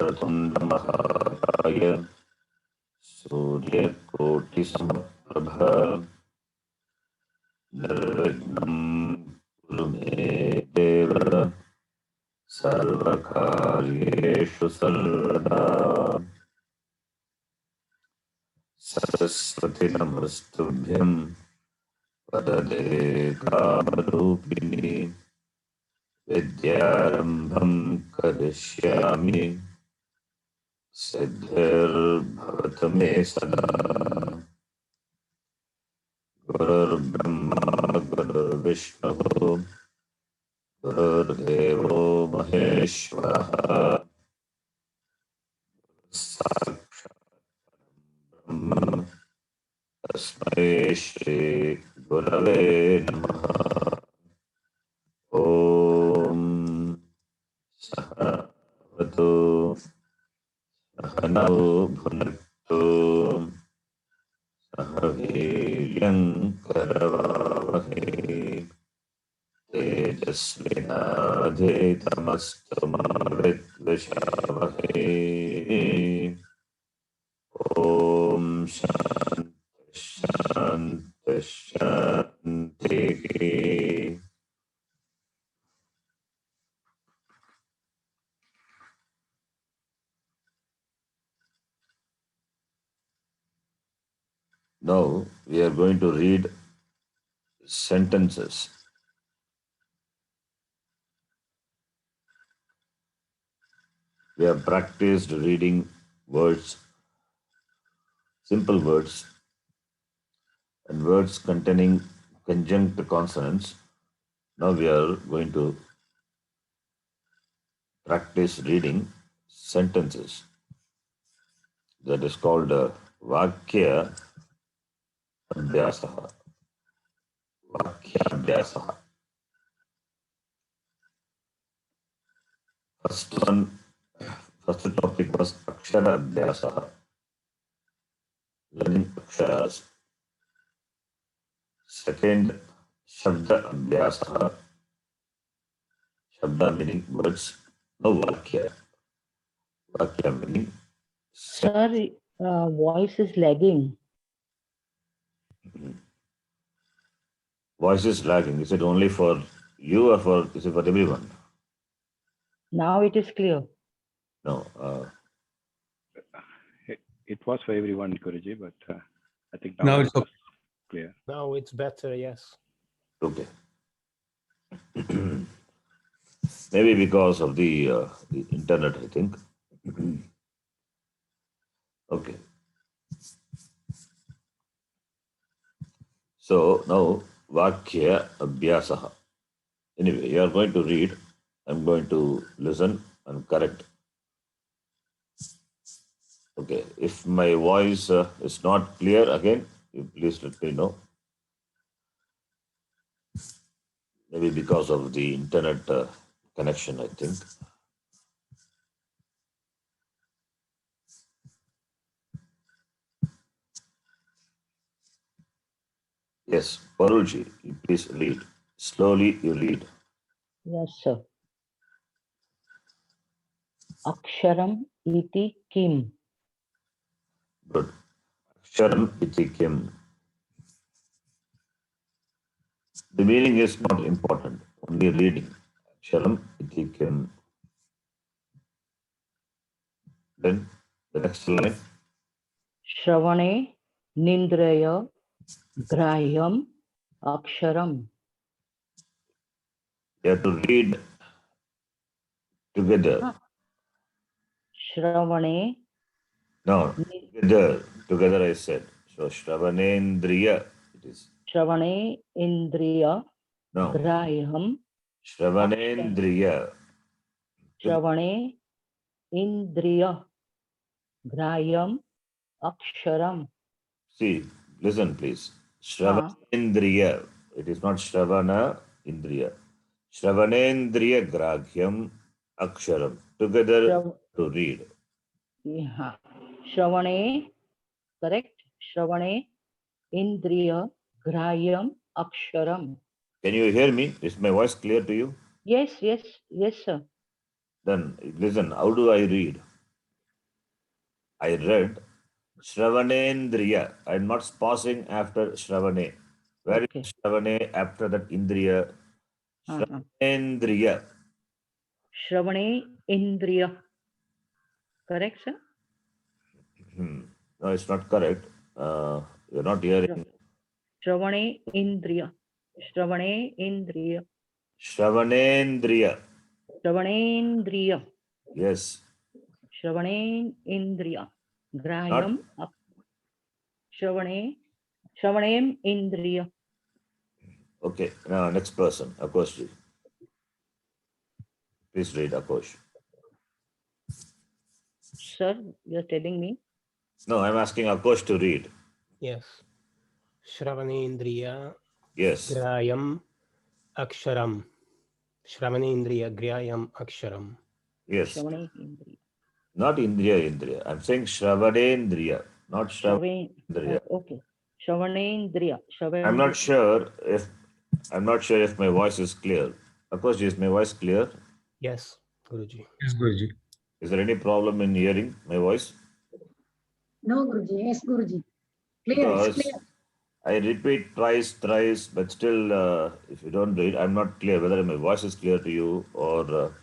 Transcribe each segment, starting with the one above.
वक्रतुण्डमहाकाय सूर्यकोटिसमप्रभ निर्विघ्नं कुरु मे देव सर्वकार्येषु सर्वदा। सरस्वती नमस्तुभ्यं वरदे कामरूपिणी विद्यारम्भं करिष्यामि सिद्धिर्भवतु मे सदा। गुरुर्ब्रह्मा गुरुर्विष्णुः गुरुर्देवो महेश्वरः साक्षात् ब्रह्म तस्मै श्री गुरवे नमः। ॐ सहनावतु सहनौ भुनक्तु सह वीर्यं करवावहै तेजस्विनावधीतमस्तु मा विद्विषावहै। ॐ शान्ति शान्ति शान्तिः। Now we are going to read sentences. We have practiced reading words, simple words, and words containing conjunct consonants. Now we are going to practice reading sentences. That is called Vakya Abhyasaha. Vakya Abhyasaha. First topic was Akshara Abhyasaha. Learning Aksharas. Second, Shabda Abhyasaha. Shabda meaning words. No Vakya. Vakya meaning. Sir, voice is lagging. Voice is lagging. Is it only for you or is it for everyone? Now it is clear. No. It was for everyone, Guruji, but I think now it's okay. Clear. Now it's better, yes. Okay. Maybe because of the internet, I think. Okay. So now Vakya Abhyasaha. Anyway, you are going to read. I'm going to listen and correct. Okay. If my voice is not clear again, you please let me know. Maybe because of the internet connection, I think. Yes, Parulji, you please read. Slowly you read. Yes, sir. Aksharam iti kim. Good. Aksharam iti kim. The meaning is not important, only reading. Aksharam iti kim. Then the next line. Shravane nindraya grahyam aksharam. You have to read together. Shravane. No, together I said. So Shravanendriya it is. Shravane indriya No. grahyam. Shravanendriya. Shravane indriya grahyam aksharam. See, listen please. Shravanendriya. It is not Shravana Indriya. Shravanendriya Graghyam Aksharam. Together to read. Yeah. Shravane, correct? Shravane indriya grahyam aksharam. Can you hear me? Is my voice clear to you? Yes, yes, yes, sir. Then listen, how do I read? I read Shravanendriya. I'm not pausing after Shravane. Where Okay. is Shravane after that Indriya? Shravanendriya. Shravane Indriya. Correct, sir? No, it's not correct. You're not hearing. Shravane Indriya. Shravane Indriya. Shravanendriya. Shravanendriya. Yes. Shravane Indriya. Grahyam. Shravane Indriya. Okay. Now, next person, Akosh. Please read, Akosh. Sir, you're telling me? No, I'm asking Akosh to read. Yes. Shravanendriya Yes. Grayam Aksharam. Shravanendriya Grayam Aksharam. Yes. Shravane Indriya. Not Indriya. I'm saying Shravanendriya, not Shravanendriya. Okay. Shravanendriya. I'm not sure if my voice is clear. Akosh, is my voice clear? Yes, Guruji. Yes, Guruji. Is there any problem in hearing my voice? No, Guruji. Yes, Guruji. Clear. It's Because clear. I repeat twice, thrice, but still, if you don't read, I'm not clear whether my voice is clear to you or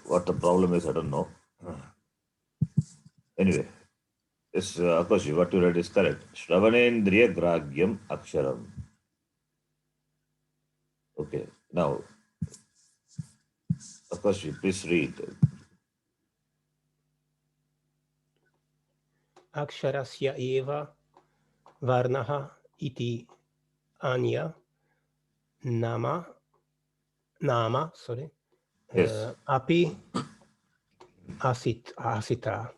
what the problem is. I don't know. Anyway, yes, Akosh, what you read is correct. Shravanendriya Gragyam Aksharam. Okay, now, Akosh, please read. Aksharasya eva varnaha iti anya nama sorry. Yes. Api asita.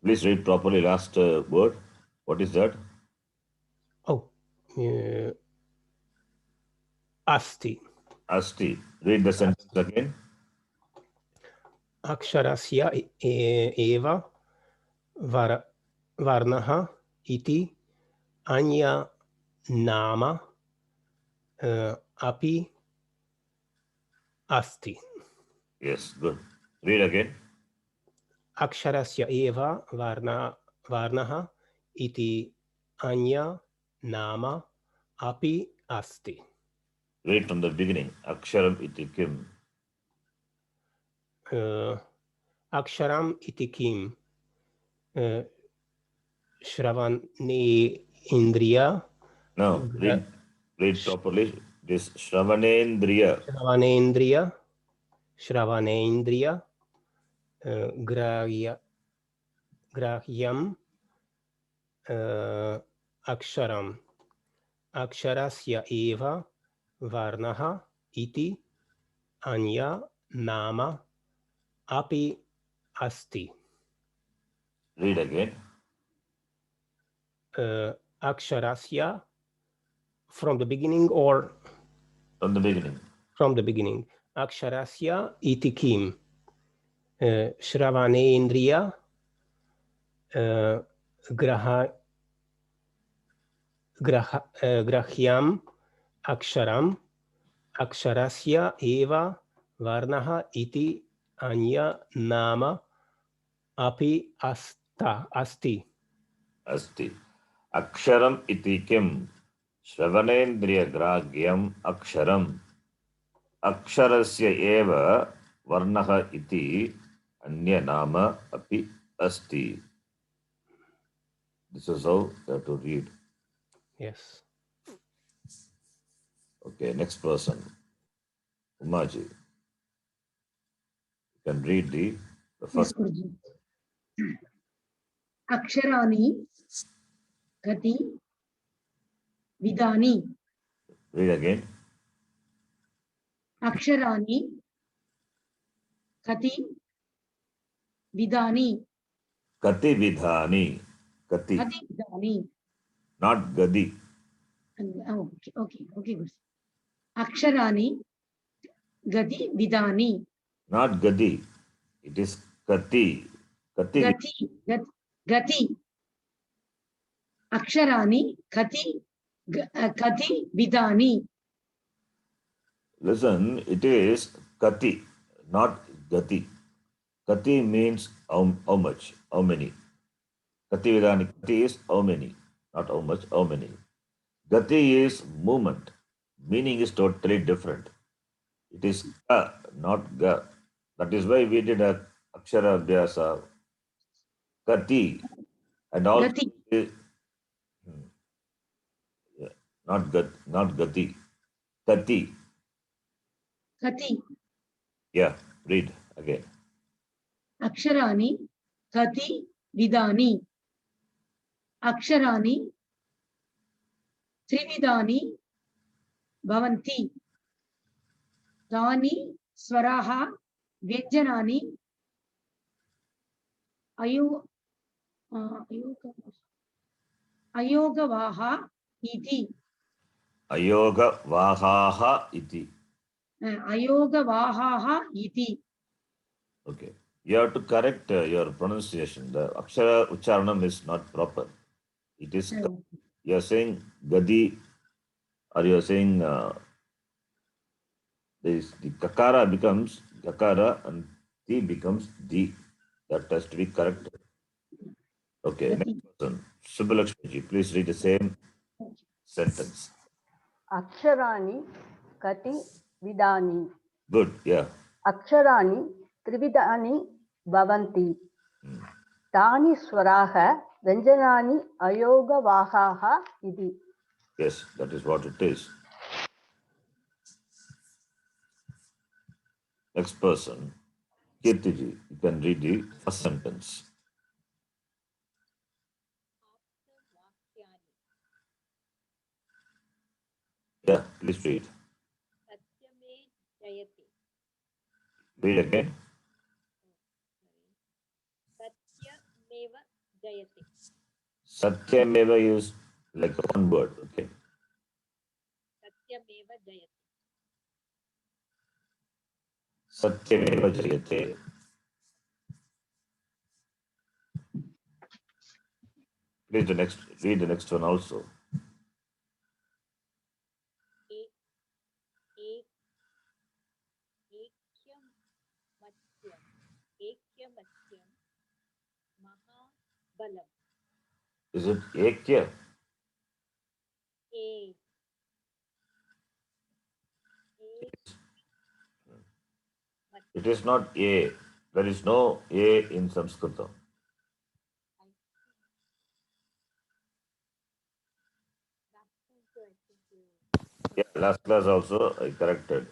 Please read properly last word. What is that? Oh, asti. Asti. Read the sentence again. Aksharasya eva varnaha iti anya nama api asti. Yes, good. Read again. Aksharasya eva varnaha iti anya nama api asti. Read from the beginning. Aksharam iti kim. Aksharam iti kim. Shravane indriya. No, read properly. This Shravanendriya. Shravanendriya. Grahyam aksharam. Aksharasya eva varnaha iti anya nama api asti. Read again. Aksharasya from the beginning or? From the beginning. From the beginning. Aksharasya iti kim. Shravanendriya grahyam aksharam. Aksharasya eva varnaha iti anya nama api asti. Asti. Aksharam iti kim. Shravanendriya gragyam aksharam. Aksharasya eva varnaha iti anya nama api asti. This is how you have to read. Yes. Okay, next person. Umaji. You can read the Yes, first. Guruji. Aksharani Gati Vidani. Read again. Aksharani Kati Vidani. Kati vidhani. Kati. Kati Vidani. Not gadi. Okay, Guruji. Aksharani Gati Vidani. Not gadi. It is kati. Kati. Gati. Aksharani Kati Vidani. Listen, it is kati, not gati. Kati means how much, how many. Kati Vidani, Kati is how many, not how much, how many. Gati is movement. Meaning is totally different. It is ka, not ga. That is why we did a Akshara Abhyasa, Kati, and also Gati. Hmm, yeah, not Gati, Kati. Kati. Yeah, read again. Aksharani. Kati. Vidani. Aksharani. Trividani. Bhavanti. Tani. Swaraha. Vyanjanani. Ayo. Ayogavaha. Iti. Ayoga Vahaha iti. Ayogavaha. Iti. Okay. You have to correct your pronunciation. The Akshara Ucharanam is not proper. It is, you are saying Gadi, or you are saying the Kakara becomes Kakara and Ti becomes Di. That has to be corrected. Okay, next person. Subbalakshmi, please read the same sentence. Aksharani kati vidani. Good, yeah. Aksharani trividani bhavanti. Tani swaraha vyanjanani ayogavahaha iti. Yes, that is what it is. Next person. Kirtiji, you can read the first sentence. Yeah, please read. Read again. Satyameva is like one word, okay? Satyameva jayate. Read the next one also. Is it ekya? It is not a. There is no a in Sanskrit. Yeah, last class also I corrected.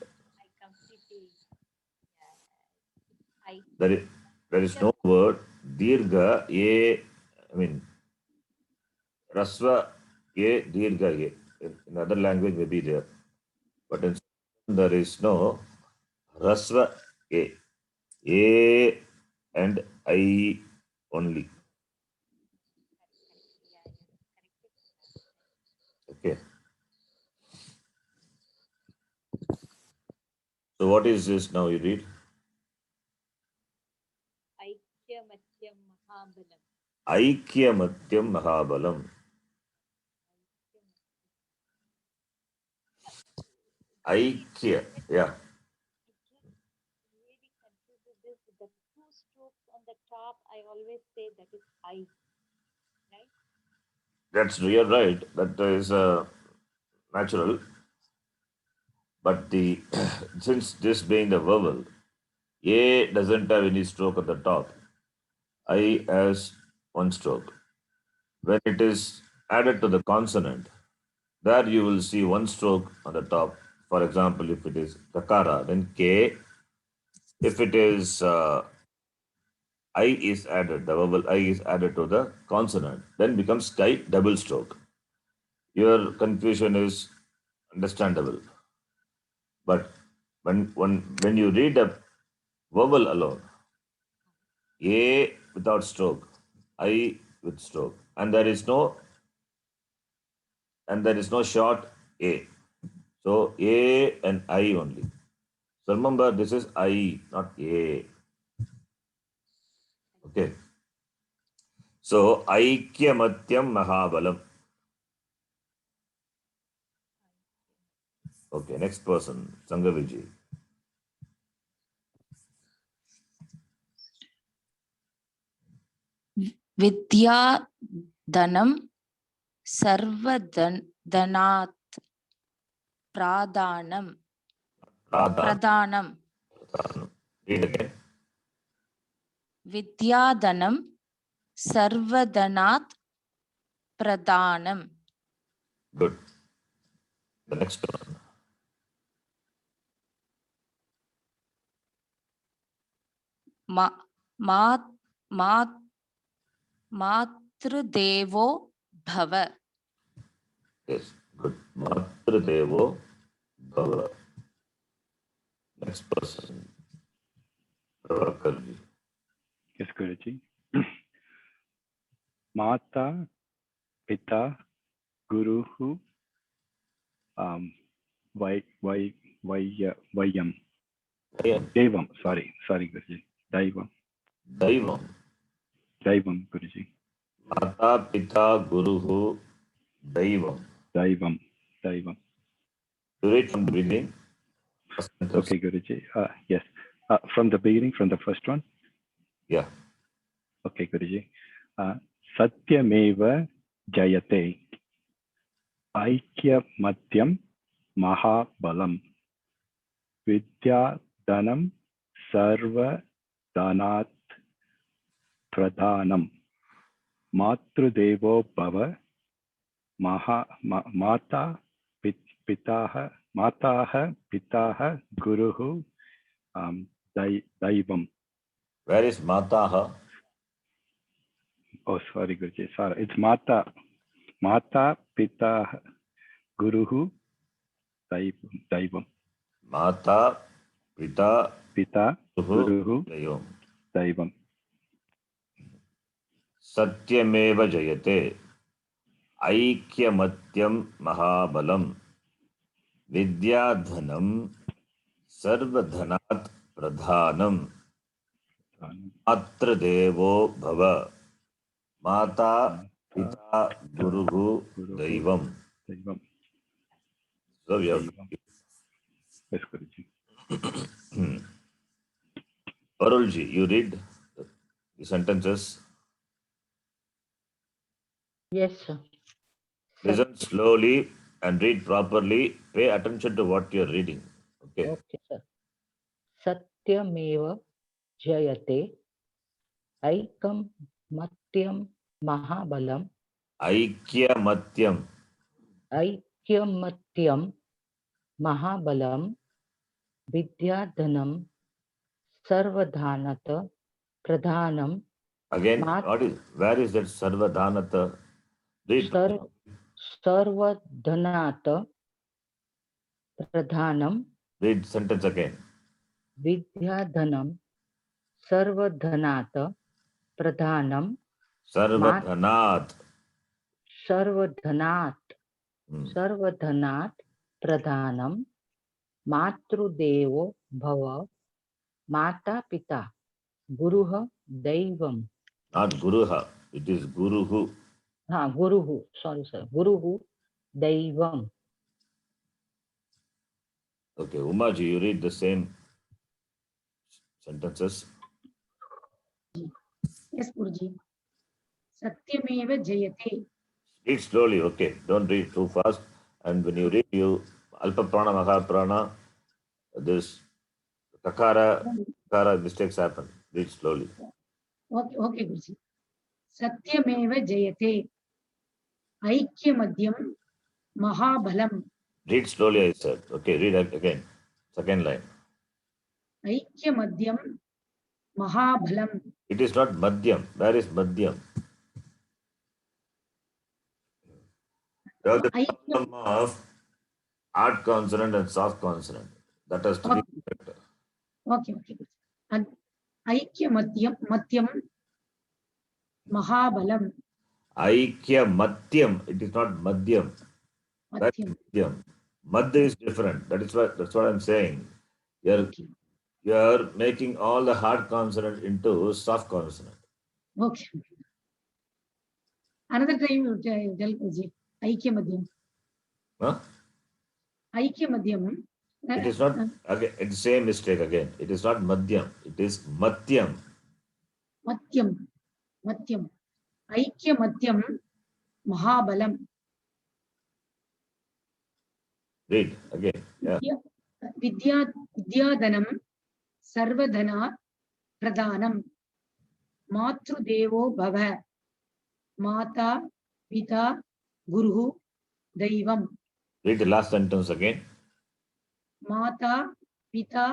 There is no word dirgha a. I mean rasva a dirgha a. In other language may be there, but in Sanskrit there is no rasva a. A and I only. Okay. So what is this now you read? Aikyamatyam Mahabalam. Aikya, yeah. You're right. That is natural. But the since this being the vowel, A doesn't have any stroke at the top. I has one stroke. When it is added to the consonant, there you will see one stroke on the top. For example, if it is kakara, then K. If it is I is added, the vowel I is added to the consonant, then becomes Kai double stroke. Your confusion is understandable. But when you read a vowel alone, A without stroke, I with stroke, and there is no short A. So A and I only. So remember, this is I, not A. Okay. So Aikyamatyam Mahabalam. Okay, next person, Sanghaviji. विद्या धनं सर्वधनात् प्रधानं Read again. विद्याधनं सर्वधनात् प्रधानं. Good. The next one. मातृदेवो भव. Yes, good. Matradevo Bhava. Next person. Prabhakarji. Yes, Guruji. Mata, Pita, Guruhu, Vayam. Devam, sorry, Guruji. Daivam, Guruji. Mata Pita Guruhu Daivam. Daivam. You read from the beginning. First sentence. Okay, Guruji. Yes. From the beginning, from the first one. Yeah. Okay, Guruji. Satyameva Jayate. Aikya Matyam Mahabalam. Vidya Dhanam Sarva Dhanat Pradhanam. Matrudevo Bhava. Mata Pitaha Guruhu Daivam. Where is Mataha? Oh, sorry, Guruji. Sorry, it's Mata Pita Guruhu Daivam. Mata Pita Guruhu Daivam. Daivam. Satyameva Jayate. Aikyamatyam Mahabalam. Vidyadhanam Sarvadhanat Pradhanam. Matradevo Bhava. Mata Pita Guruhu Daivam. So we have Yes, Guruji. Parulji, you read the sentences. Yes, sir. Listen slowly and read properly. Pay attention to what you are reading. Okay. Okay, sir. Satyameva Jayate. Aikam Matyam Mahabalam. Aikyamatyam. Aikyamatyam Mahabalam. Vidyadhanam Sarvadhanata Pradhanam. Again, where is that Sarvadhanata? Read. Sarvadhanata Pradhanam. Read sentence again. Vidyadhanam Sarvadhanata Pradhanam. Sarvadhanat. Sarvadhanat Pradhanam. Matrudevo Bhava. Mata Pita Guruha Daivam. Not Guruha. It is Guruhu. Guruhu. Sorry, sir. Guruhu Daivam. Okay, Umaji, you read the same sentences. Yes, Guruji. Satyameva Jayate. Read slowly, okay. Don't read too fast. And when you read, Alpa Prana, Mahaprana, this Kakara mistakes happen. Read slowly. Okay, Guruji. Satyameva Jayate. Aikyamadyam Mahabalam. Read slowly, I said. Okay, read again. Second line. Aikyamadyam Mahabalam. It is not Madhyam. Where is Madhyam? There is the problem of hard consonant and soft consonant. That has to be correct. Okay. And Aikyamadyam Mahabalam. Aikyamatyam. It is not Madhyam. That is Madhyam. Madhyam. Madh is different. That's what I'm saying. You are making all the hard consonant into soft consonant. Okay. Another time you tell Guruji. Aikyamadyam. Huh? Aikyamadyam. It is not, again, it's the same mistake again. It is not Madhyam. It is Matyam. Matyam. ऐक्यमत्यं महाबलं Read again. Yeah. विद्याधनं सर्वधनात् प्रधानं मातृदेवो भव माता पिता गुरुः दैवं Read the last sentence again. माता पिता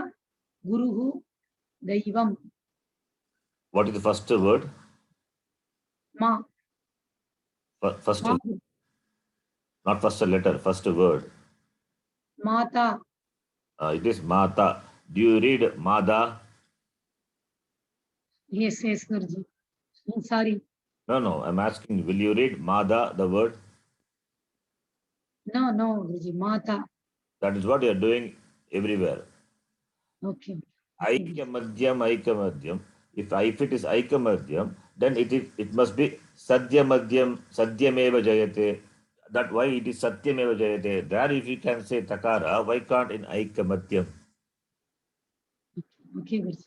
गुरुः दैवं What is the first word? मा First, मा not first letter, first word. माता It is Mata. Do you read Mada? yes Guruji sorry No. I'm asking, will you read Mada, the word? no Guruji Mata That is what you are doing everywhere. okay Aikamadhyam. If it is Aikamadhyam, then it must be Sadhyamadhyam, Sadhyameva Jayate. That why it is Satyameva Jayate. There if you can say Takara, why can't in Aikamadhyam? okay Guruji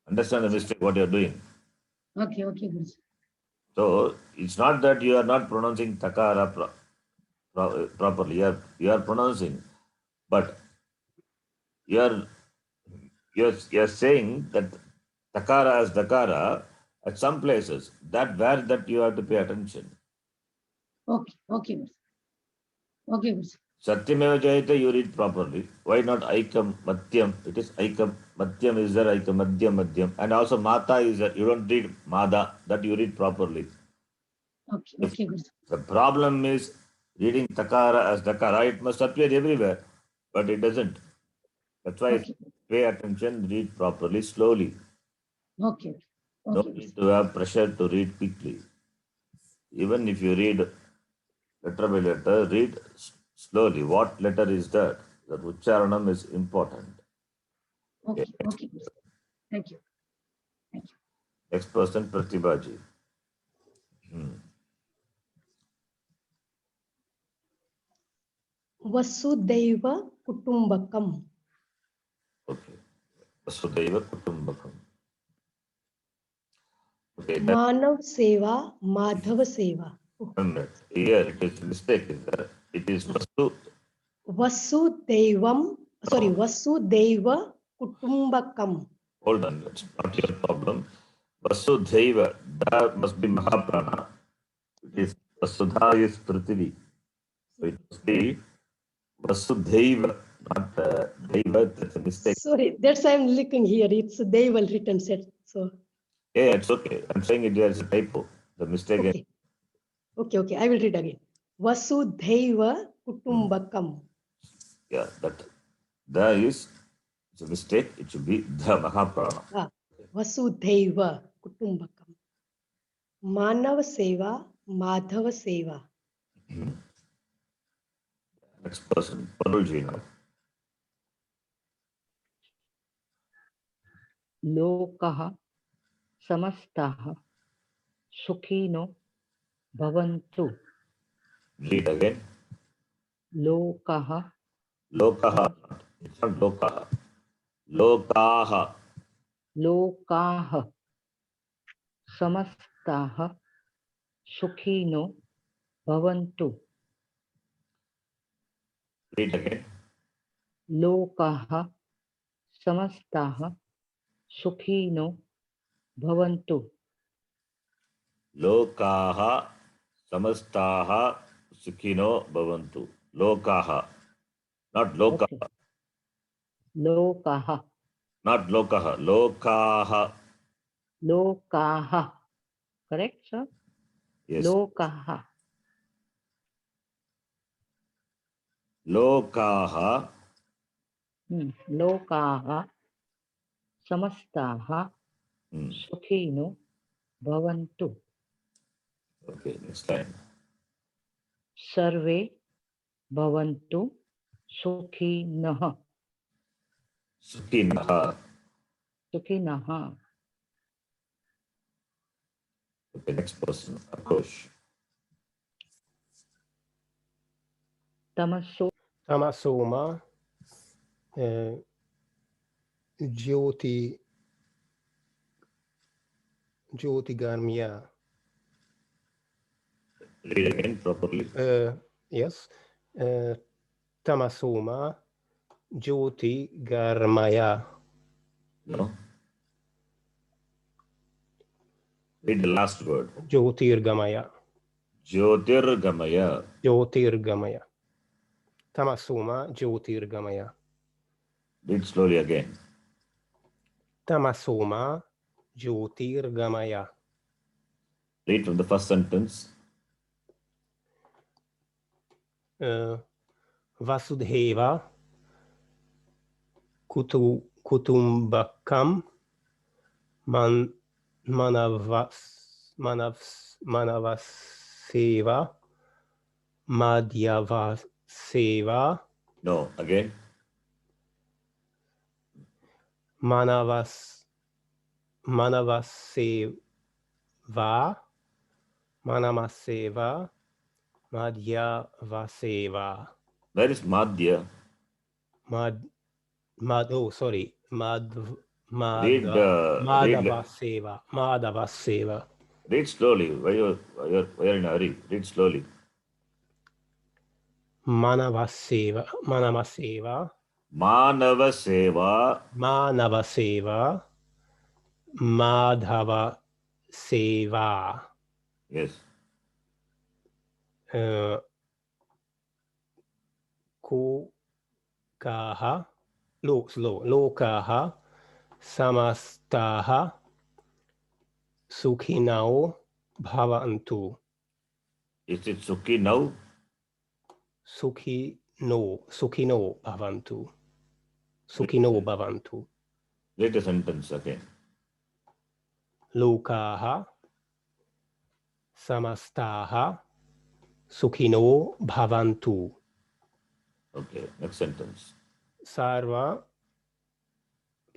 Understand the mistake what you are doing. okay Guruji So it's not that you are not pronouncing Takara properly. You are pronouncing, but you are saying that Takara as Dakara at some places. That you have to pay attention. okay Guruji okay Guruji Satyameva Jayate you read properly. Why not Aikam Madhyam? It is Aikam Madhyam is there, Aikam Madhyam. And also Mata is there. You don't read Mada, that you read properly. okay Guruji The problem is reading Takara as Dakara. It must appear everywhere, but it doesn't. That's why okay pay attention, read properly, slowly. okay No Guruji. need to have pressure to read quickly. Even if you read letter by letter, read slowly. What letter is that? That Ucharanam is important. Okay Guruji. Thank you Next person, Pratibhaji. वसुदैव कुटुम्बकम् Okay. Vasudhaiva Kutumbakam. Okay. मानव सेवा माधव सेवा Here it is mistake is there. It is वसुदैवम sorry वसुदैव कुटुम्बकम्. Hold on, it's not your problem. Vasudhaiva, that must be Mahaprana. It is Vasudha is Prithvi. So it must be Vasudhaiva, not Daiva. That's a mistake. Sorry, that's why I'm looking here. It's Daival written set. So Yeah, it's okay. I'm saying it as a typo. The mistake. okay. I will read again. Vasudhaiva kutumbakam. Yeah, that is it's a mistake. It should be the Mahaprana. Vasudhaiva kutumbakam. Manav seva madhava seva. Next person, Parulji now. लोकः समस्ताः सुखिनो भवन्तु. Read again. लोकः Lokaha. It's not Lokaha. Lokaha. लोकाः समस्ताः सुखिनो भवन्तु. Read again. लोकाः समस्ताः सुखिनो भवन्तु. Lokaha samastaha sukhino bhavantu. Lokaha. Not Lokaha. Okay. लोकाः Not Lokaha. Lokaha. लोकाः. Correct, sir? Yes. लोकाः Lokaha. लोकाः समस्ताः सुखिनो भवन्तु. Okay, next line. सर्वे भवन्तु सुखिनः. Sukhinaha. सुखिनः. Okay, next person. Akosh. तमसो Tamasoma Jyotigarmya Read again properly. Yes. Tamasoma Jyoti Garmaya. No. Read the last word. Jyotirgamaya. Jyotirgamaya. Jyotirgamaya. Tamasoma Jyotirgamaya. Read slowly again. Tamasoma Jyotirgamaya. Read from the first sentence. Vasudheva Kutumbakam Manavaseva Madhyavaseva No, again. Manamaseva Madhyavaseva. Where is Madhya? Sorry. Read Madhavaseva. Madhavaseva. read slowly. Why you're in a hurry? Read slowly. Manavaseva. Manava Seva. Manavaseva. Madhava Seva. Yes. Kokaha. Lokaha. Samastaha. Sukhinao Bhavantu. Is it Sukhi now? Sukhino Bhavantu. Sukhino Bhavantu. Read the sentence again. Lokaha Samastaha Sukhino Bhavantu. Okay, next sentence. Sarva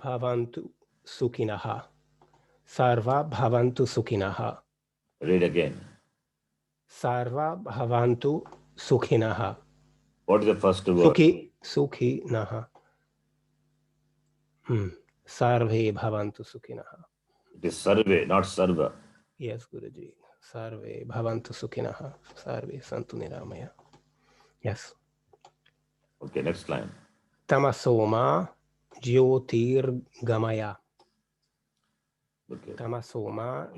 Bhavantu Sukhinaha. Sarva Bhavantu Sukhinaha. Read again. Sarva Bhavantu Sukhinaha. What is the first word? Sukhinaha. Sarve Bhavantu Sukhinaha. It is Sarve, not Sarva. Yes, Guruji. Sarve Bhavantu Sukhinaha. Sarve Santu Niramaya. Yes. Okay, next line. Tamasoma Jyotirgamaya. Okay. Tamasoma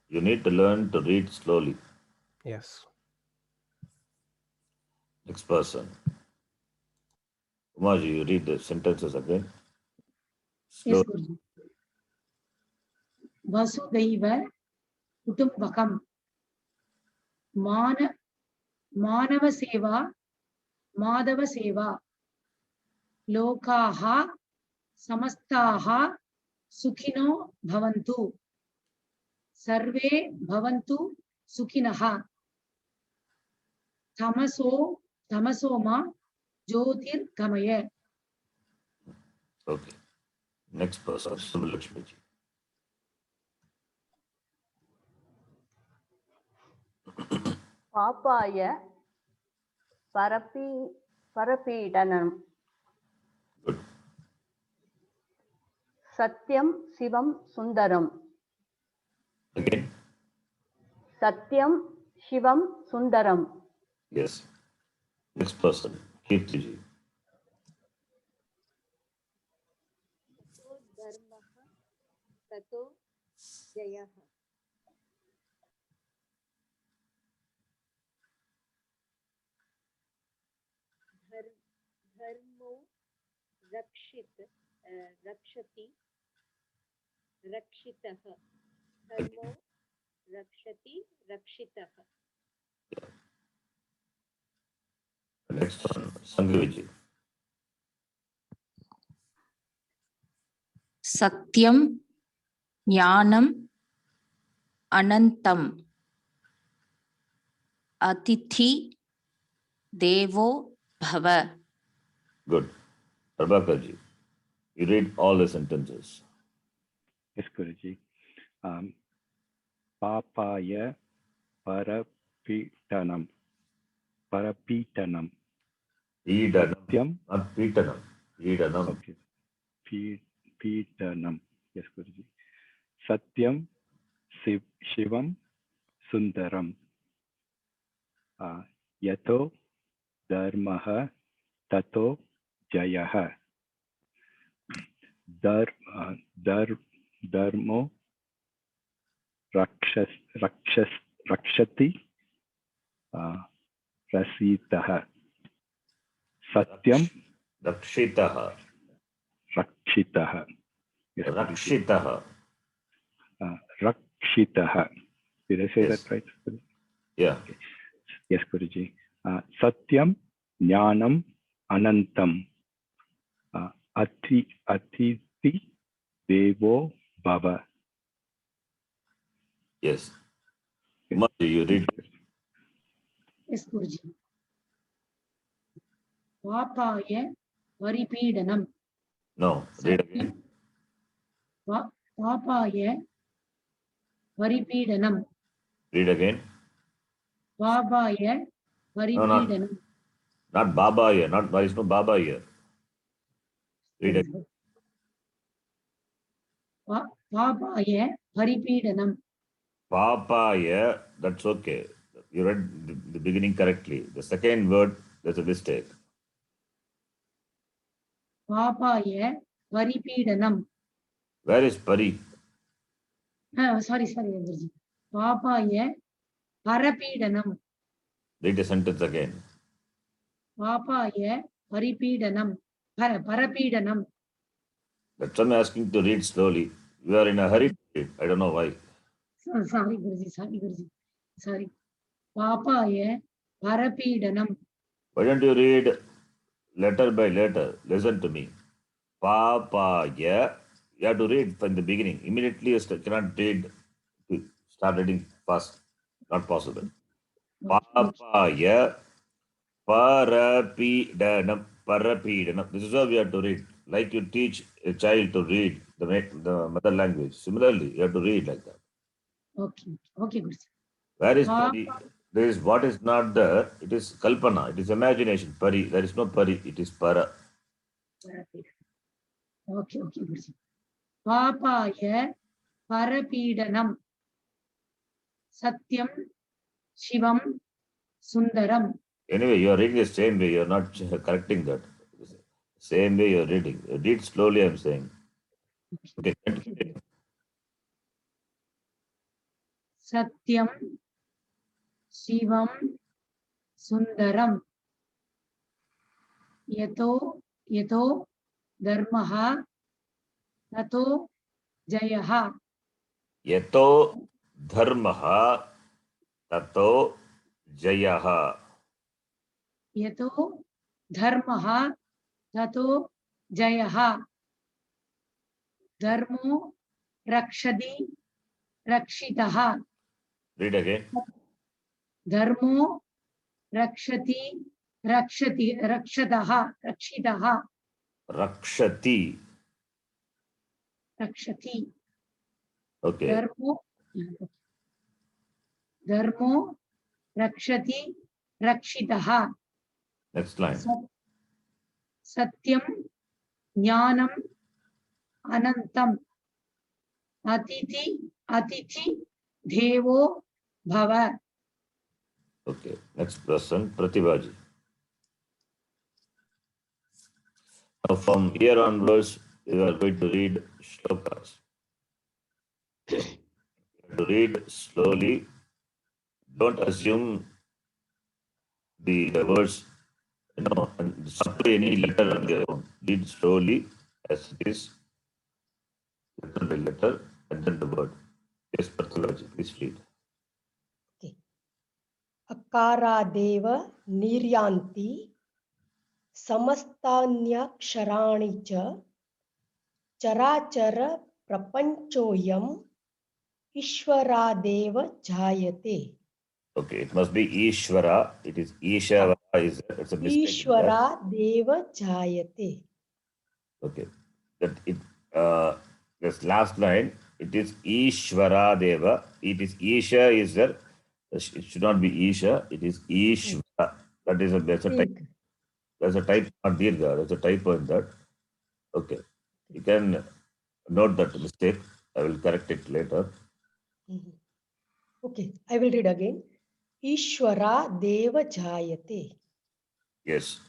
You need to learn to read slowly. Yes. Next person. Umaji, you read the sentences again. Yes, Slow. Guruji. Vasudhaiva Kutumbakam Manava Seva Madhava Seva Lokaha Samastaha Sukhino Bhavantu Sarve Bhavantu Sukhinaha Tamasoma Jyotirgamaya. Okay. Next person, Subbalakshmiji. Papaya Parapidanam. Good. Satyam Shivam Sundaram. Again. Satyam Shivam Sundaram. Yes. Next person, Kirtiji. Tato Jayaha. Dharmo Rakshati Rakshitaha. Dharmo Rakshati Rakshitaha. Next one, Sanghaviji. Satyam Jnanam Anantam Atithi Devo Bhava. Good. Prabhakarji, you read all the sentences. Yes, Guruji. Papaya Parapitanam. Parapitanam. Peetanam, not Peetanam. Peetanam. Okay. Pitanam. Yes, Guruji. Satyam Shivam Sundaram. Yato dharmaha tato jayaha. Dharmo rakshati rasitaha. Satyam Rakshitaha. rakshitaha. Yes, Rakshitaha. Rakshitaha. Did I say Yes. that right? Yeah. Okay. Yes, Guruji. Satyam Jnanam Anantam Atiti Devo Bhava. Yes. Umaji, you read. Yes, Guruji. Papaya Varipeedanam. No, read again. Papaya Varipeedanam. Read again. Papaya Varipeedanam. Not Baba here. Not, there is no Baba here. Read again. Papaya Varipeedanam. Papaya, that's okay. You read the beginning correctly. The second word, there's a mistake. Papaya Varipeedanam. Where is Pari? Sorry, Guruji. Papaya Parapeedanam. Read the sentence again. Papaya Varipeedanam. Parapeedanam. That's why I'm asking to read slowly. You are in a hurry to read. I don't know why. Sorry, Guruji. Sorry. Papaya Parapeedanam. Why don't you read letter by letter? Listen to me. Papaya. You have to read from the beginning. Immediately you cannot read. Start reading fast. Not possible. Papaya Parapeedanam. Parapeedanam. This is how we have to read. Like you teach a child to read the mother language. Similarly, you have to read like that. Okay, Guruji. Where is Pari? There is what is not there. It is Kalpana. It is imagination. Pari. There is no Pari. It is Para. Okay, Guruji. Papaya Parapeedanam. Satyam Shivam Sundaram. Anyway, you are reading the same way. You are not correcting that. Same way you are reading. Read slowly, I am saying. Okay. Satyam Shivam Sundaram. Yato Dharmaha Tato Jayaha. Yato Dharmaha Tato Jayaha. Yato Dharmaha Tato Jayaha. Dharmo Rakshadi Rakshitaha. Read again. Dharmo Rakshataha. Rakshati. Okay. Dharmo Rakshati Rakshitaha. Next line. Satyam Jnanam Anantam Atiti Devo Bhava. Okay. Next person, Pratibhaji. Now from here onwards, we are going to read shlokas. To read slowly. Don't assume the words, and supply any letter on their own. Read slowly as it is, letter by letter, and then the word. Yes, Pratibhaji, please read. अकारादेव निर्यान्ति समस्तान्यक्षराणि च चराचर प्रपञ्चोऽयम् ईश्वरादेव जायते. Okay, it must be Ishvara. It is Isha. It's a mistake. ईश्वरादेव जायते. Okay, that it. This last line. It is Ishvara Deva. It is Isha. Is there? It should not be Isha. It is Ishvara. That is there's a type. There's a type, not Dirgha. There's a typo in that. Okay. You can note that mistake. I will correct it later. Okay, I will read again. Ishvara Deva Jayate. Yes.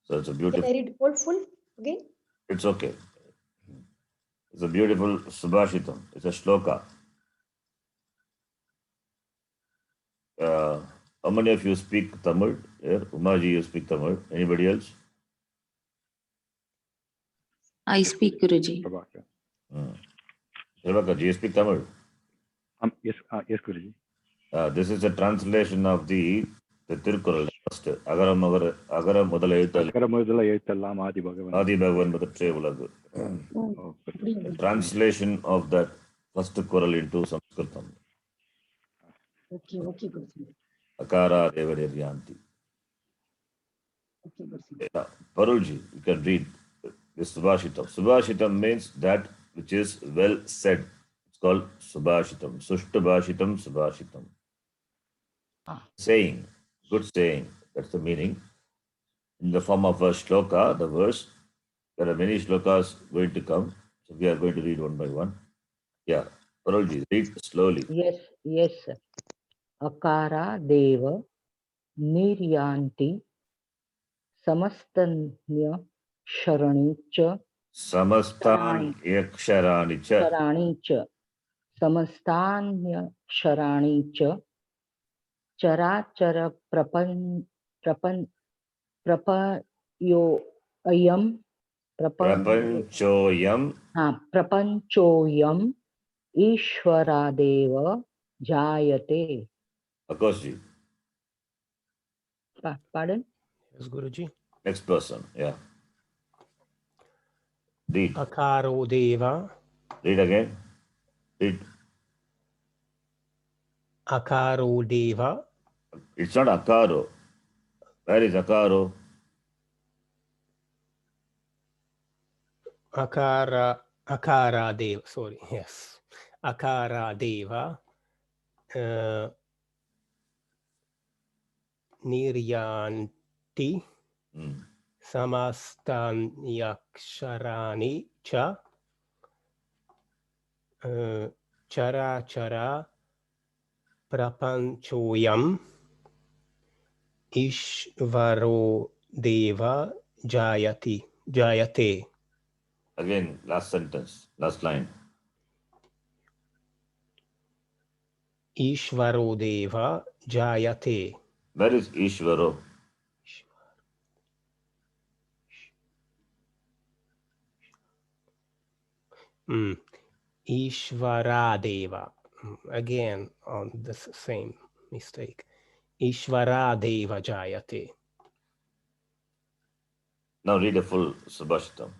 So it's a Can beautiful. I read all full again? It's okay. It's a beautiful Subhashitam. It's a shloka. How many of you speak Tamil? Here, Umaji, you speak Tamil. Anybody else? I speak Guruji. Prabhakar. Prabhakar, do you speak Tamil? Yes, yes, Guruji. This is a translation of the Tirukkural. First, Agara Mudala Ezhuthallam Akara Mudala Ezhuthallam Adi Bhagavan. Adi Bhagavan Mudaற்றே உலகு. Oh, The translation of that first Kural into Sanskritam. Okay, okay, Guruji. Akara Deva Niryanti. Okay, Guruji. Parulji, you can read this Subhashitam. Subhashitam means that which is well said. It's called Subhashitam. Sushta Bhashitam Subhashitam. Saying, good saying. That's the meaning. In the form of a shloka, the verse. There are many shlokas going to come. So we are going to read one by one. Yeah. Parulji, read slowly. Yes, yes. Akara Deva Niryanti Samastanya Sharani Cha Samastan Yaksharani cha. Sharani Cha Samastanya Sharani Cha Charachara Prapayo Ayam Prapanchoyam Prapanchoyam Ishvaradeva Jayate. Akoshji. Pardon? Yes, Guruji. Next person. Yeah. Read. Akaro Deva. Read again. Read. Akaro Deva. It's not Akaro. Where is Akaro? Akara Deva. Sorry. Yes. Akara Deva. Niryanti. Samastanyaksharani cha. Charachara prapanchoyam Ishvaro Deva Jayate. Again, last sentence, last line. Ishvaro Deva Jayate. Where is Ishvaro? Ishvara Deva. Again, on the same mistake. Ishvara Deva Jayate. Now read a full Subhashitam.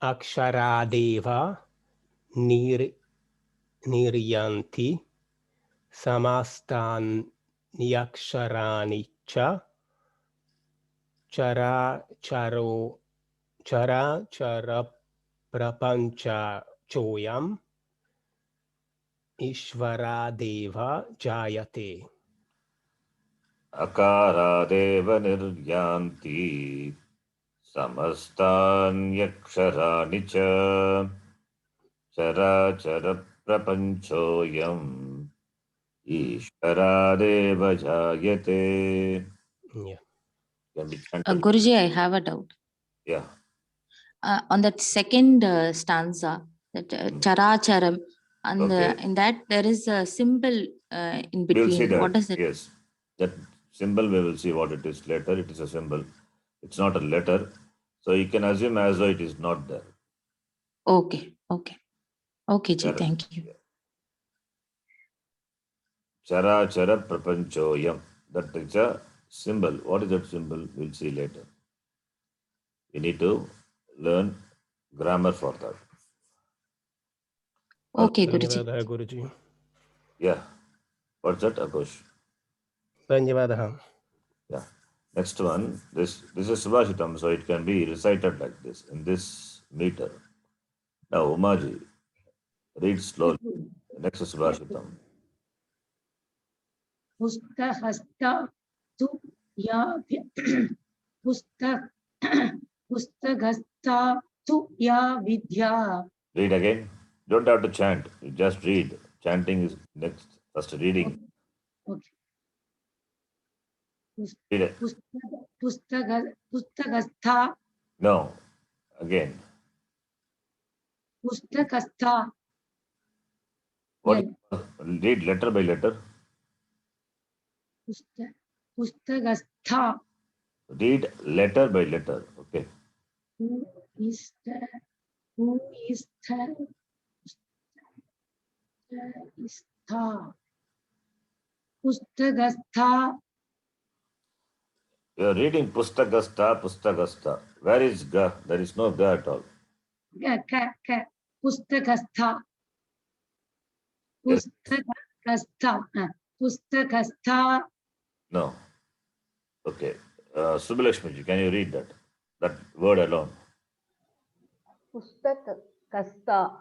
Akshara Deva Niryanti Samastan Yaksharani cha Chara Prapancha Choyam Ishvara Deva Jayate. Akara Deva Niryanti Samastan Yaksharani cha Chara Prapanchoyam Ishvara Deva Jayate. Yeah. Can be chanted. Guruji, I have a doubt. Yeah. On that second stanza, that Characharam, and Okay. in that there is a symbol in We'll between. see that. What is it? Yes. That symbol, we will see what it is later. It is a symbol. It's not a letter. So you can assume as though it is not there. Okay, okay. Okay, Ji, Correct. thank you. Chara prapanchoyam. That is a symbol. What is that symbol? We'll see later. We need to learn grammar for that. Okay, Guruji. Dhanyavadaha, Guruji. Yeah. What's that, Akosh? Dhanyavadaha. Yeah. Next one. This is Subhashitam, so it can be recited like this, in this meter. Now, Umaji, read slowly. Next is Subhashitam. Pustahasta tu ya Pustagasta tu ya vidya. Read again. Don't have to chant. You just read. Chanting is next. First reading. Okay. Read it. Pustakastha. No. Again. Pustakastha. What? Yeah. Read letter by letter. Pustakastha. Read letter by letter. Okay. Who is the Pustakastha. You are reading Pustakastha, Pustakastha. Where is Ga? There is no Ga at all. Pustakastha. Yes. Pustakastha. No. Okay. Subbalakshmi, can you read that? That word alone. Pustakasta.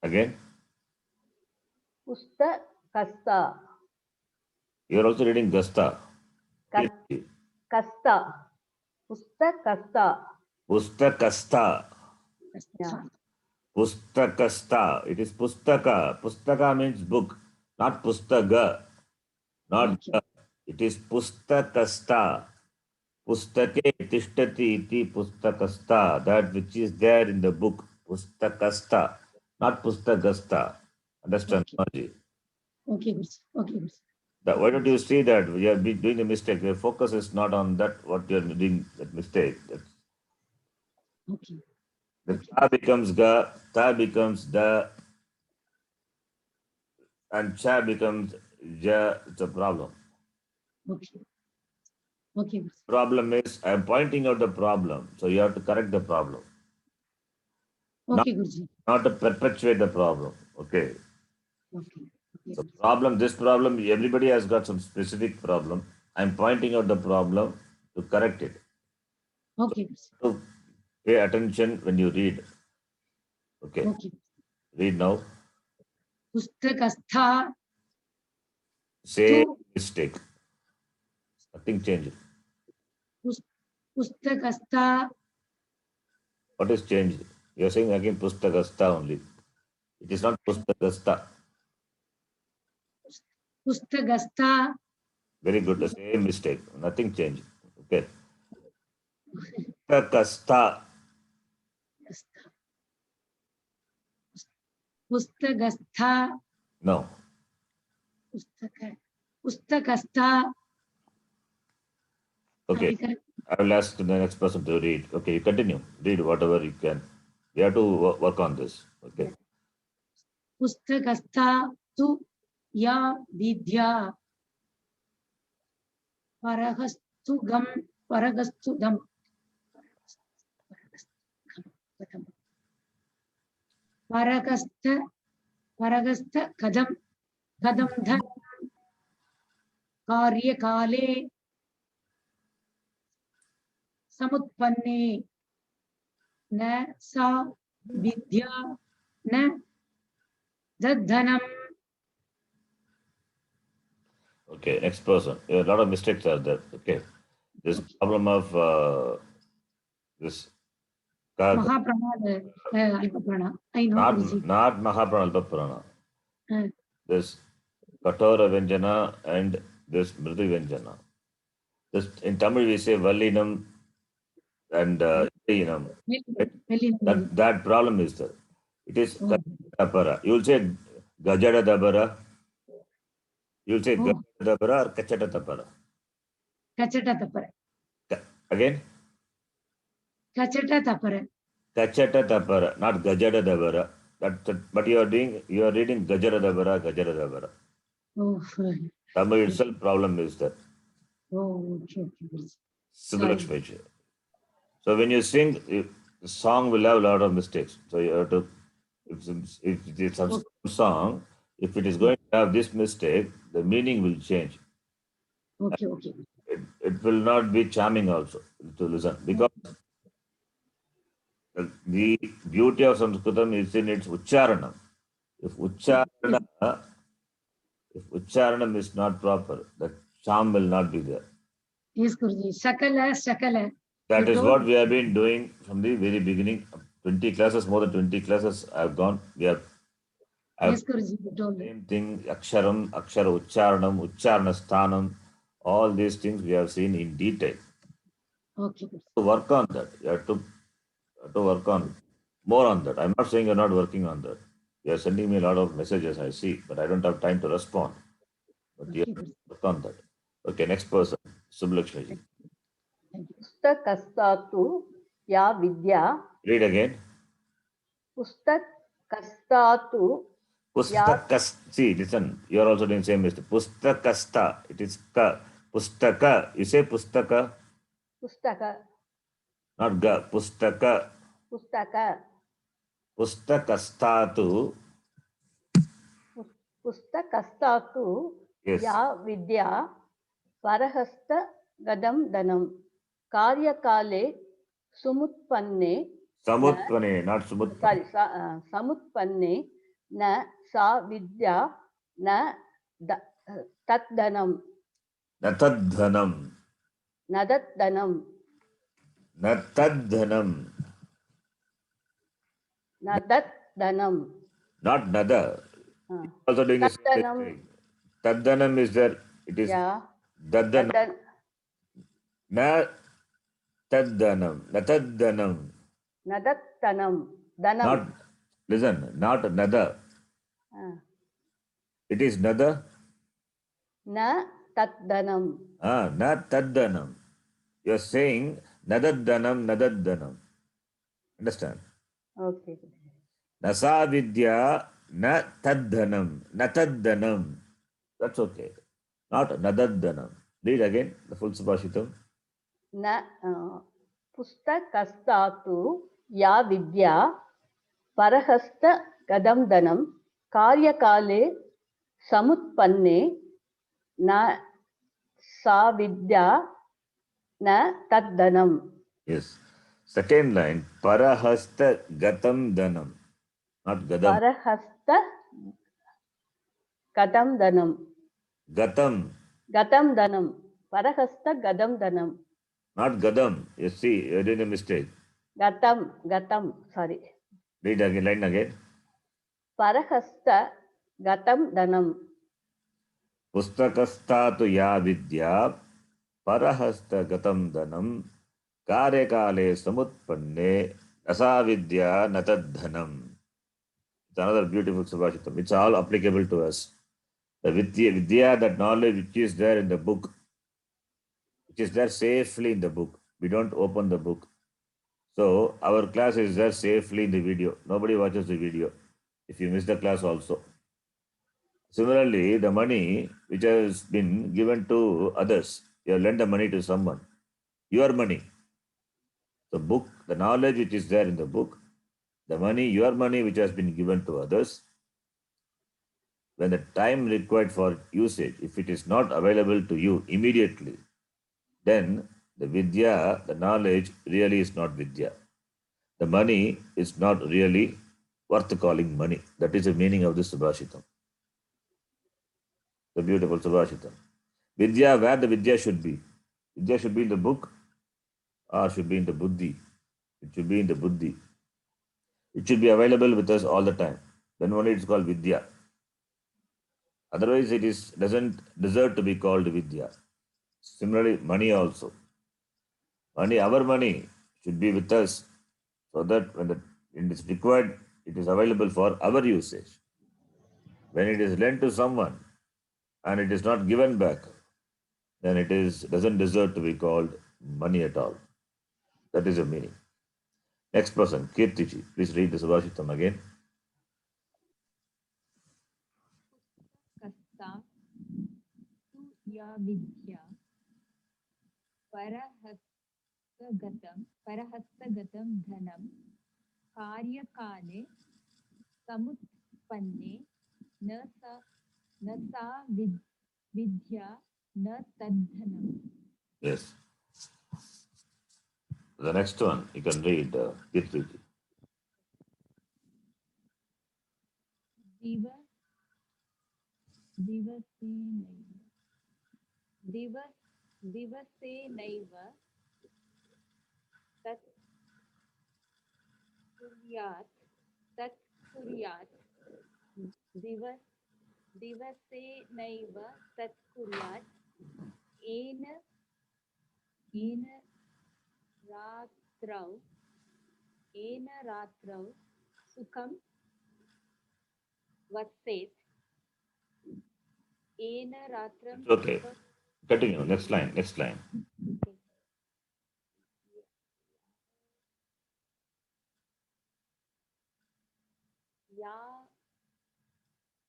Again. Pustakasta. You are also reading Gasta. Kasta. Pustakasta. Pustakasta. Yeah. Pustakasta. It is Pustaka. Pustaka means book, not Pustaga. Not Ga. It is Pustakasta. Pustake tishtati iti Pustakasta. That which is there in the book. Pustakasta. Not Pustagasta. Understand? Okay, Guruji. Okay, Guruji. Why don't you see that you are doing a mistake? Your focus is not on that, what you are doing, that mistake. Okay. The ta becomes ga, ta becomes da, and cha becomes ja. It's a problem. Okay. Okay, Guruji. Problem is, I am pointing out the problem, so you have to correct the problem. Okay, Guruji. Not to perpetuate the problem. Okay. Okay. So problem, this problem, everybody has got some specific problem. I am pointing out the problem to correct it. Okay. So pay attention when you read. Okay. Okay. Read now. Pustakastha. Say mistake. Nothing changed. Pustakastha. What is changed? You are saying again Pustakasta only. It is not Pustakasta. Pustakastha. Very good. The same mistake. Nothing changed. Okay. Pustakasta. Pustakastha. No. Pustakastha. Okay. I will ask the next person to read. Okay, you continue. Read whatever you can. We have to work on this. Okay. Pustakastha tu ya vidya paragastugam paragasta kadam dhan karyakale samutpanne na sa vidya na dadhanam. Okay, next person. A lot of mistakes are there. Okay. This problem of this Mahaprana, Alpaprana. I know. not Mahaprana, Alpaprana. This Katora Venjana and this Mridu Venjana. This, in Tamil we say Vallinam and Inam. That problem is there. It is Tapara. You will say Gajada Dabara. You will say Gajada Dabara or Kachata Tapara. Kachata Tapara. Again? Kachata Tapara. Kachata Tapara, not Gajada Dabara. But you are reading Gajara Dabara, Gajara Dabara. Oh, Tamil itself problem is that. Oh, okay. Subbalakshmi. So when you sing, the song will have a lot of mistakes. So you have to, if it's a song, if it is going to have this mistake, the meaning will change. Okay. It will not be charming also to listen, because the beauty of Sanskritam is in its Ucharanam. If Ucharanam is not proper, the charm will not be there. Yes, Guruji. Sakala. That is what we have been doing from the very beginning. 20 classes, more than 20 classes I have gone. We have Yes, Guruji, you told. Same thing, aksharam, akshara ucharanam, ucharana sthanam, all these things we have seen in detail. Okay, Guruji. To work on that, you have to work on more on that. I'm not saying you're not working on that. You're sending me a lot of messages, I see, but I don't have time to respond. But you Okay, have to Guruji. work on that. Okay, next person, Subhlakshmi ji. Thank you. पुस्तकस्तु yeah Vidya Read again. पुस्तकस्तु yeah See, listen, you are also doing same mistake. Pustakasta, it is ka. Pustaka, you say pustaka, पुस्तक not ga. Pustaka. पुस्तक Pustakastatu, पुस्तकस्तु yes. या विद्या परहस्त गदम धनम कार्यकाले सुमुत्पन्ने Samutpane, not sumutpane. sorry समुत्पन्ने न सा विद्या न तद्धनम Natadhanam, न तद्धनम natadhanam, न तद्धनम not nada. Also doing the same तद्धनम mistake. Tadhanam is there, it is yeah dadhanam. Na tadhanam, natadhanam. न तद्धनम धनम Not, listen, not nada. It is nada. न तद्धनम Not taddanam. You are saying nadaddanam, nadaddanam. Understand? okay Nasa vidya na taddanam, nataddanam. That's okay. Not nadaddanam. Read again the full Subhashitam. न पुस्तकस्तु या विद्या परहस्त गदम धनम कार्यकाले समुत्पन्ने न सा विद्या न तद्धनम Yes. Second line, parahasta gatam dhanam. Not gadam. परहस्त गदम Dhanam Gatam. गदम Dhanam परहस्त गदम Dhanam Not gadam. You see, you're doing a mistake. गतम sorry Read again, line again. परहस्त गतम Dhanam Pustakastatu ya vidya parahasta gatam dhanam karyakale samutpanne asavidya natadhanam. It's another beautiful Subhashitam. It's all applicable to us. The vidya, that knowledge which is there in the book, which is there safely in the book. We don't open the book. So our class is there safely in the video. Nobody watches the video. If you miss the class also. Similarly, the money which has been given to others, you have lent the money to someone. Your money. The book, the knowledge which is there in the book, the money, your money which has been given to others, when the time required for usage, if it is not available to you immediately, then the vidya, the knowledge, really is not vidya. The money is not really worth calling money. That is the meaning of this Subhashitam. The beautiful Subhashitam. Vidya, where the vidya should be? Vidya should be in the book or should be in the buddhi? It should be in the buddhi. It should be available with us all the time. Then only it's called vidya. Otherwise, it doesn't deserve to be called vidya. Similarly, money also. Money, our money should be with us so that when it is required, it is available for our usage. When it is lent to someone and it is not given back, then it doesn't deserve to be called money at all. That is the meaning. Next person, Kirtiji. Please read the Subhashitam again. कस्ता तु या विद्या परहस्तगतं धनं कार्यकाले समुत्पन्ने न सा विद्या न तद्धनम्. Yes. The next one, you can read Kirtiji. दिवसेनैव तत् कुर्यात् दिवसेनैव तत् कुर्यात् येन येन रात्रौ सुखं वसेत् येन रात्रं It's okay. सुखं Continue. Next line. Next line.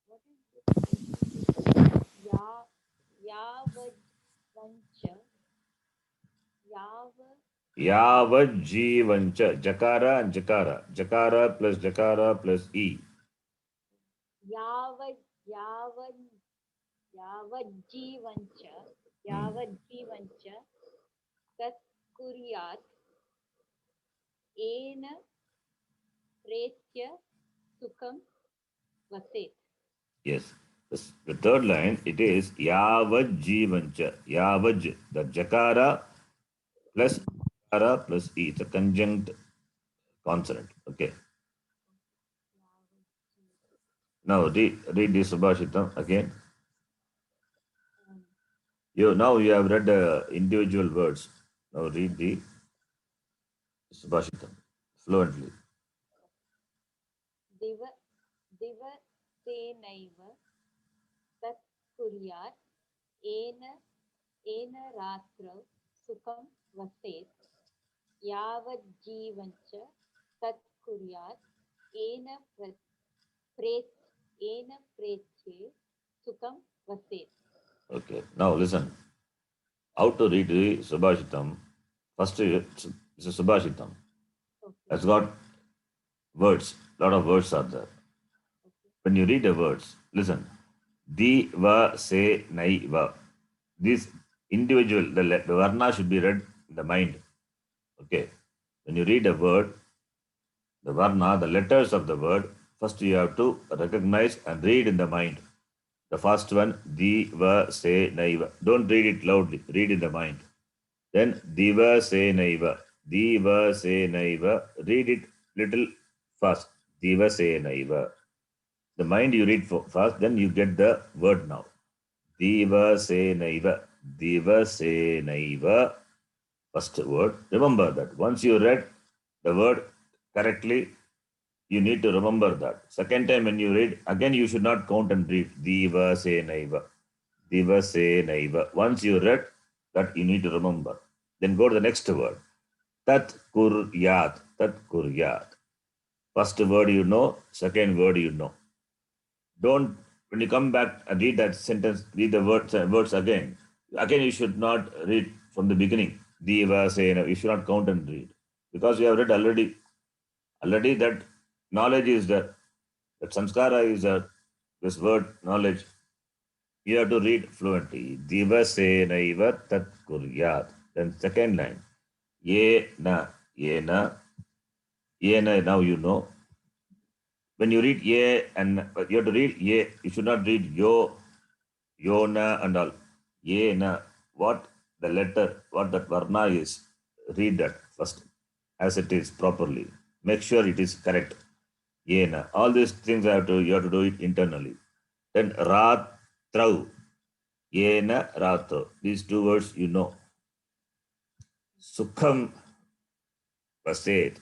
what is this? Yavancha Yavajivancha. Jakara and Jakara. Jakara plus E. यावज्जीवञ्च तत् कुर्यात् येन प्रेत्य सुखं वसेत्. Yes. The third line, it is Yavajivancha. Yavaj, the Jakara plus E. It's a conjunct consonant. Okay. Now read the Subhashitam again. Now you have read the individual words. Now read the Subhashitam fluently. दिवसेनैव तत् कुर्यात् येन रात्रौ सुखं वसेत् यावज्जीवञ्च तत् कुर्यात् येन प्रेत्ये सुखं वसेत्. Okay. Now listen. How to read the Subhashitam? First, it's a Subhashitam. It's got words. Lot of words are there. When you read the words, listen. Di, va, se, nai, va. This individual, the varna should be read in the mind. Okay. When you read a word, the varna, the letters of the word, first you have to recognize and read in the mind. The first one, di, va, se, naiva. Don't read it loudly. Read in the mind. Then diva, se, naiva. Diva, se, naiva. Read it little fast. Diva, se, naiva. The mind you read fast, then you get the word now. Diva, se, naiva. Diva, se, naiva. First word. Remember that. Once you read the word correctly, you need to remember that. Second time when you read, again you should not count and read. Diva, se, naiva. Diva, se, naiva. Once you read that, you need to remember. Then go to the next word. Tat kuryat. Tat kuryat. First word you know, second word you know. Don't, when you come back and read that sentence, read the words again. Again, you should not read from the beginning. Diva, se, naiva. You should not count and read. Because you have read already that knowledge is there. That samskara is there. This word knowledge. You have to read fluently. Diva, se, naiva, tat kuryat. Then second line. Ye, na. Now you know. When you read ye, and you have to read ye, you should not read yo, na and all. Ye, na. What the letter, what that varna is, read that first as it is properly. Make sure it is correct. Ye, na. All these things you have to do it internally. Then ratrau. Ye, na, ratrau. These two words you know. Sukham vaset.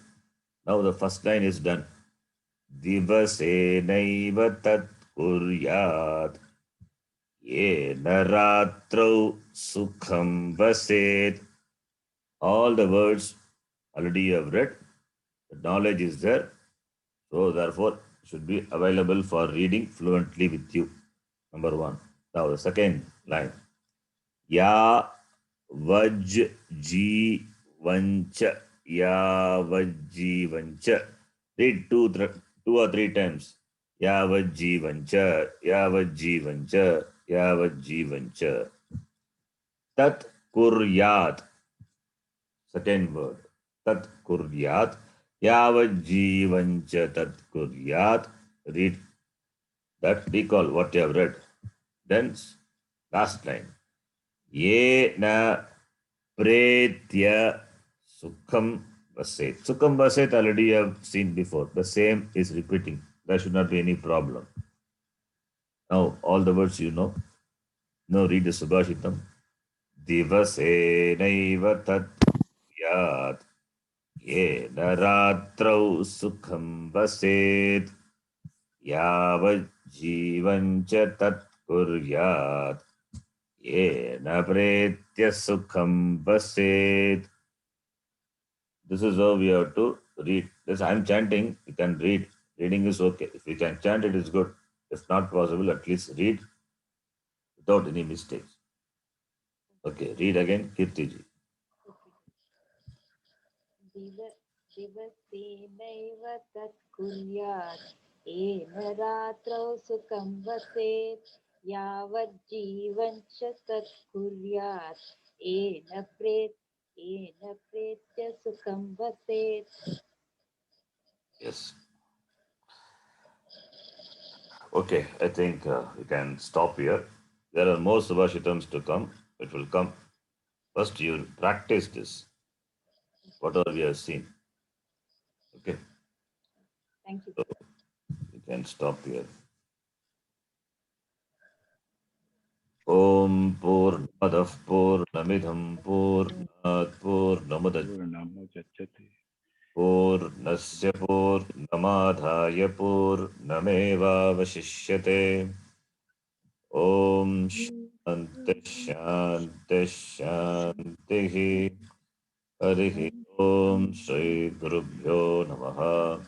Now the first line is done. Divasenaiva tat kuryat yena ratrau sukham vaset. All the words already you have read. The knowledge is there. So therefore should be available for reading fluently with you. Number one. Now the second line. Ya vaj ji vancha. Ya vaj ji vancha. Read two or three times. Yavajivancha, Yavajivancha, Yavajivancha. Tat kuryat. Second word. Tat kuryat. Yavajivancha tat kuryat. Read that. Recall what you have read. Then last line. Ye na pretya sukham vaset. Sukham vaset already you have seen before. The same is repeating. There should not be any problem. Now, all the words you know. Now read the Subhashitam. Divasenaiva tat yat yena ratrau sukham vaset yavad jivancha tat kuryat yena pretya sukham vaset. This is how we have to read. This I am chanting, you can read. Reading is okay. If you can chant, it is good. If not possible, at least read without any mistakes. Okay, read again, Kirti ji. दिवसेनैव तत् कुर्यात् येन रात्रौ सुखं वसेत् यावज्जीवं च तत् कुर्यात् येन प्रेत्य सुखं वसेत्. Yes. Okay, I think we can stop here. There are more Subhashitams to come. It will come. First, you practice this, whatever we have seen. Okay. Thank you. So, you can stop here. Om Purnamadav Purnamidham Purnat Purnamudachyate Purnasya Purnamadhaya Purnamevavashishyate. Om Shanti Shanti Shanti. Harihi Om Shri Gurubhyo Namaha.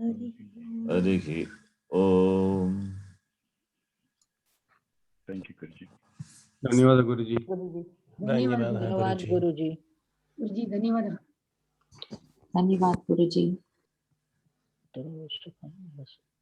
Harihi Om. Thank you, Guruji. धन्यवाद गुरुजी. गुरुजी धन्यवाद धन्यवाद धन्यवाद गुरुजी. गुरुजी. गुरुजी धन्यवादः. धन्यवाद गुरुजी. तो सुखं वसेत्.